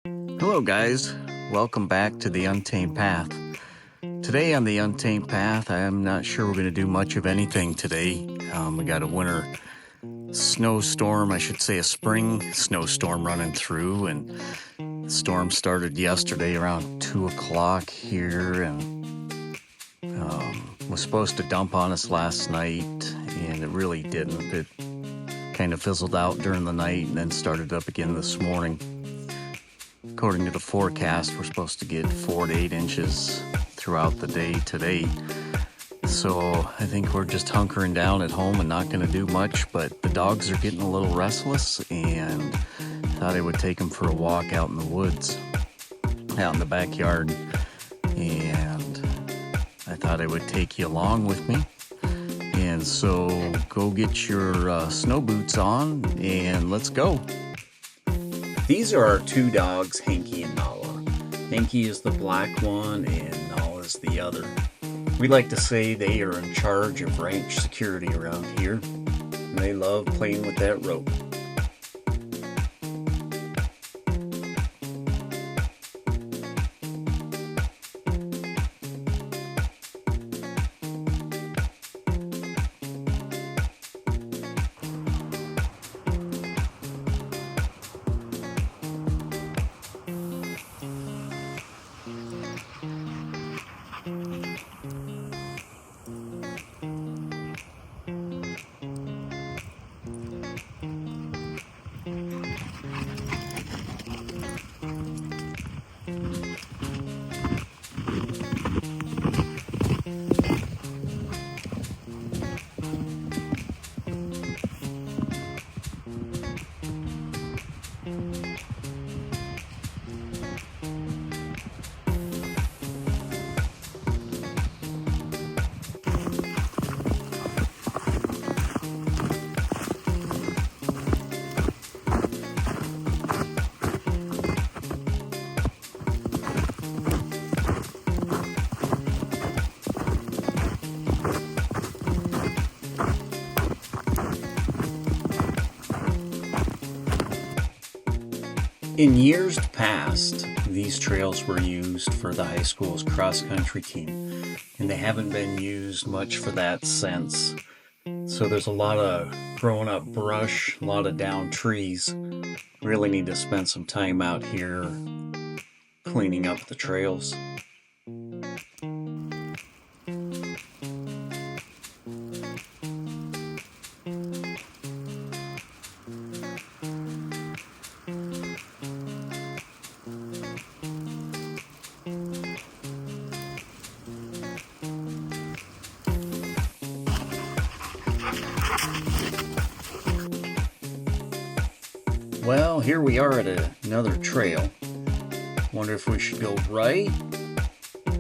Hello guys, welcome back to the Untamed Path. Today on the Untamed Path, I'm not sure we're going to do much of anything today. We got a winter snowstorm, I should say a spring snowstorm running through, and the storm started yesterday around 2 o'clock here and was supposed to dump on us last night, and it really didn't. It kind of fizzled out during the night and then started up again this morning. According to the forecast, we're supposed to get 4 to 8 inches throughout the day today. So I think we're just hunkering down at home and not going to do much, but the dogs are getting a little restless and thought I would take them for a walk out in the woods, out in the backyard. And I thought I would take you along with me. And so go get your snow boots on and let's go. These are our two dogs, Hanky and Nala. Hanky is the black one and Nala is the other. We like to say they are in charge of ranch security around here, and they love playing with that rope. In years past, these trails were used for the high school's cross-country team, and they haven't been used much for that since. So there's a lot of growing up brush, a lot of downed trees. Really need to spend some time out here cleaning up the trails. Well, here we are at another trail. Wonder if we should go right,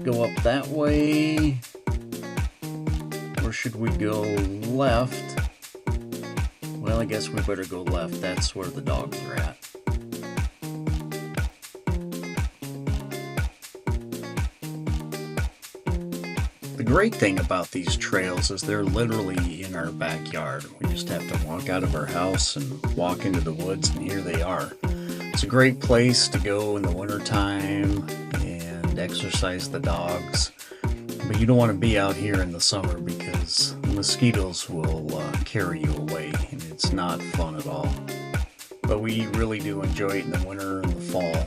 go up that way, or should we go left? Well, I guess we better go left. That's where the dogs are at. The great thing about these trails is they're literally in our backyard. We just have to walk out of our house and walk into the woods, and here they are. It's a great place to go in the wintertime and exercise the dogs. But you don't want to be out here in the summer because the mosquitoes will carry you away, and it's not fun at all. But we really do enjoy it in the winter and the fall.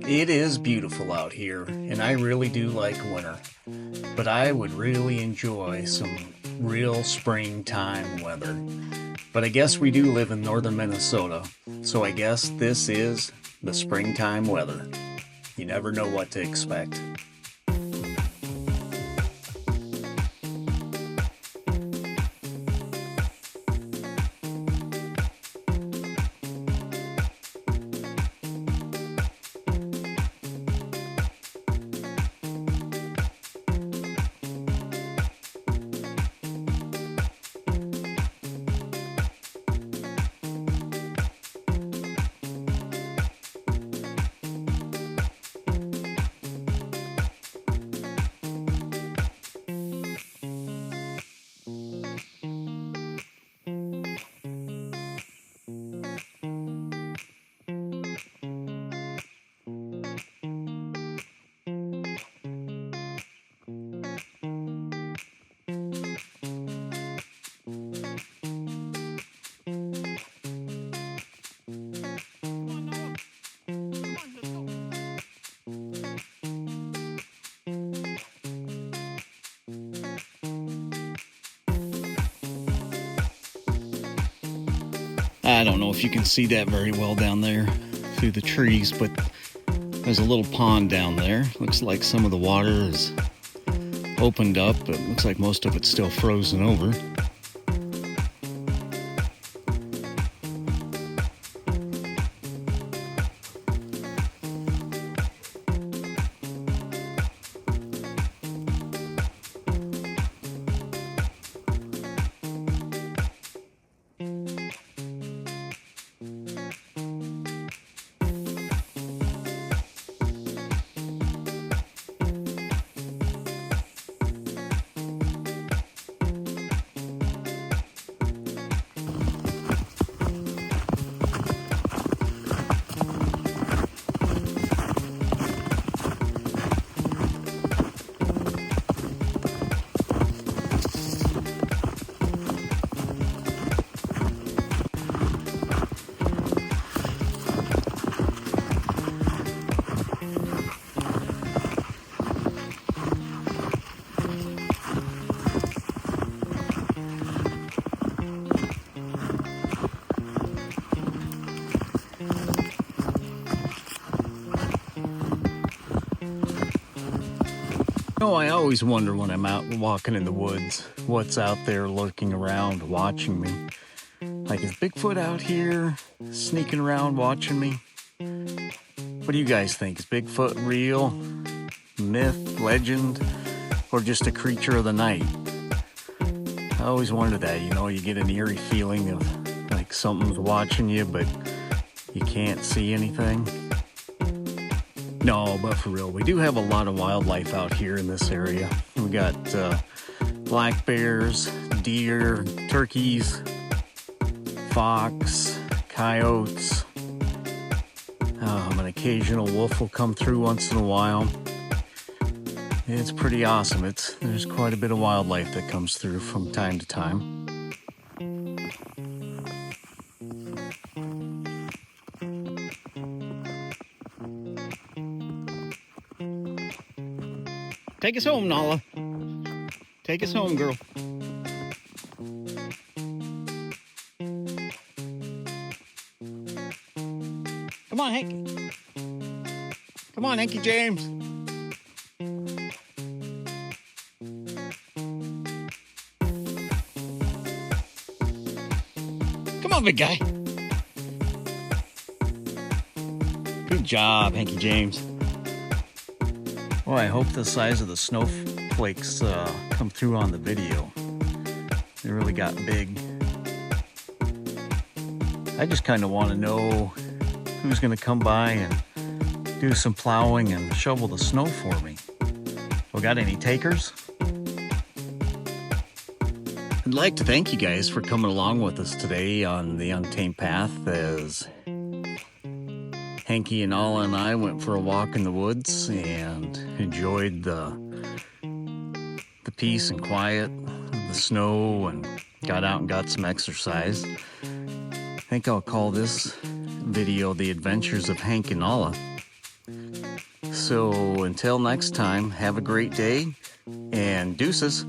It is beautiful out here, and I really do like winter, but I would really enjoy some real springtime weather. But I guess we do live in northern Minnesota, so I guess this is the springtime weather. You never know what to expect. I don't know if you can see that very well down there through the trees, but there's a little pond down there. Looks like some of the water is opened up, but it looks like most of it's still frozen over. I always wonder when I'm out walking in the woods, what's out there lurking around, watching me. Like, is Bigfoot out here sneaking around watching me? What do you guys think? Is Bigfoot real, myth, legend, or just a creature of the night? I always wonder that, you get an eerie feeling of like something's watching you, but you can't see anything. No, but for real, we do have a lot of wildlife out here in this area. We got black bears, deer, turkeys, fox, coyotes. An occasional wolf will come through once in a while. It's pretty awesome. There's quite a bit of wildlife that comes through from time to time. Take us home, Nala. Take us home, girl. Come on, Hanky. Come on, Hanky James. Come on, big guy. Good job, Hanky James. Well, I hope the size of the snowflakes come through on the video. They really got big. I just kind of want to know who's going to come by and do some plowing and shovel the snow for me. We got any takers? I'd like to thank you guys for coming along with us today on the Untamed Path as Hanky and Nala and I went for a walk in the woods and enjoyed the peace and quiet of the snow and got out and got some exercise. I think I'll call this video The Adventures of Hanky and Nala. So until next time, have a great day and deuces.